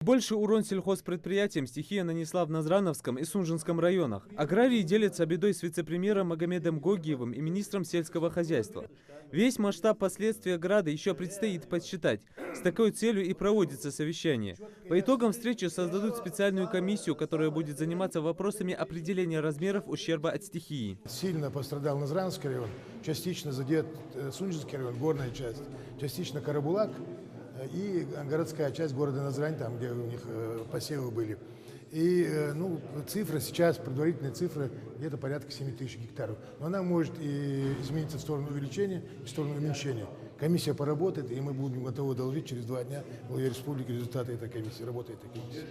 Больший урон сельхозпредприятиям стихия нанесла в Назрановском и Сунжинском районах. Аграрии делятся бедой с вице-премьером Магомедом Гогиевым и министром сельского хозяйства. Весь масштаб последствий града еще предстоит подсчитать. С такой целью и проводится совещание. По итогам встречи создадут специальную комиссию, которая будет заниматься вопросами определения размеров ущерба от стихии. Сильно пострадал Назрановский район, частично задет Сунжинский район, горная часть, частично Карабулак и городская часть города Назрань, там, где у них посевы были. И цифры сейчас, предварительные цифры, где-то порядка 7 тысяч гектаров. Но она может и измениться в сторону увеличения, и в сторону уменьшения. Комиссия поработает, и мы будем готовы доложить через 2 дня главе республики результаты этой комиссии. Работает эта комиссия.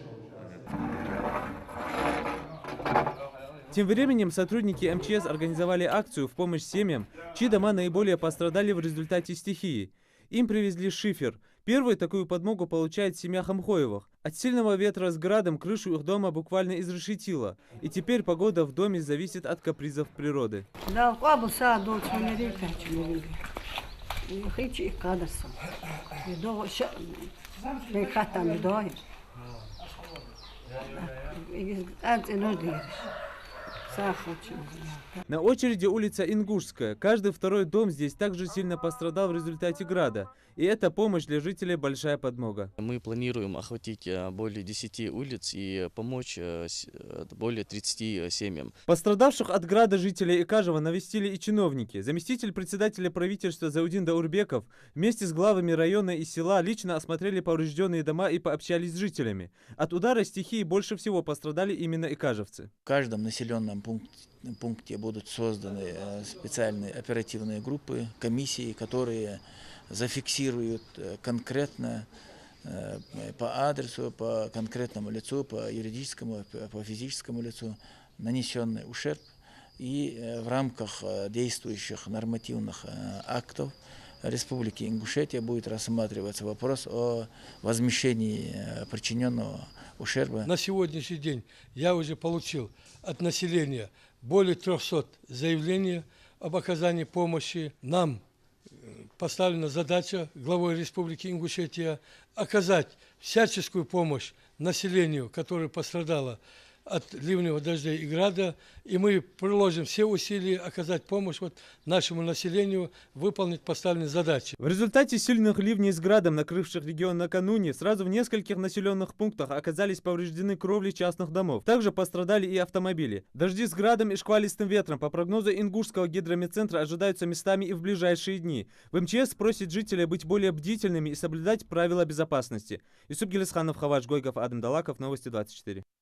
Тем временем сотрудники МЧС организовали акцию в помощь семьям, чьи дома наиболее пострадали в результате стихии. Им привезли шифер. Первой такую подмогу получает семья Хамхоевых. От сильного ветра с градом крышу их дома буквально изрешетило. И теперь погода в доме зависит от капризов природы. На очереди улица Ингушская. Каждый второй дом здесь также сильно пострадал в результате града. И эта помощь для жителей большая подмога. Мы планируем охватить более 10 улиц и помочь более 30 семьям. Пострадавших от града жителей Икажева навестили и чиновники. Заместитель председателя правительства Заудин Даурбеков вместе с главами района и села лично осмотрели поврежденные дома и пообщались с жителями. От удара стихии больше всего пострадали именно икажевцы. В каждом населенном пункте будут созданы специальные оперативные группы, комиссии, которые зафиксируют конкретно по адресу, по конкретному лицу, по юридическому, по физическому лицу нанесенный ущерб. И в рамках действующих нормативных актов Республики Ингушетия будет рассматриваться вопрос о возмещении причиненного ущерба. На сегодняшний день я уже получил от населения более 300 заявлений об оказании помощи. Нам поставлена задача главой Республики Ингушетия оказать всяческую помощь населению, которое пострадало от ливневого дождя и града, и мы приложим все усилия оказать помощь нашему населению выполнить поставленные задачи. В результате сильных ливней с градом, накрывших регион накануне, сразу в нескольких населенных пунктах оказались повреждены кровли частных домов. Также пострадали и автомобили. Дожди с градом и шквалистым ветром по прогнозу Ингушского гидрометцентра ожидаются местами и в ближайшие дни. В МЧС просит жителей быть более бдительными и соблюдать правила безопасности. Юсуп Гелисханов, Хаваш Гойгов, Адам Далаков, Новости 24.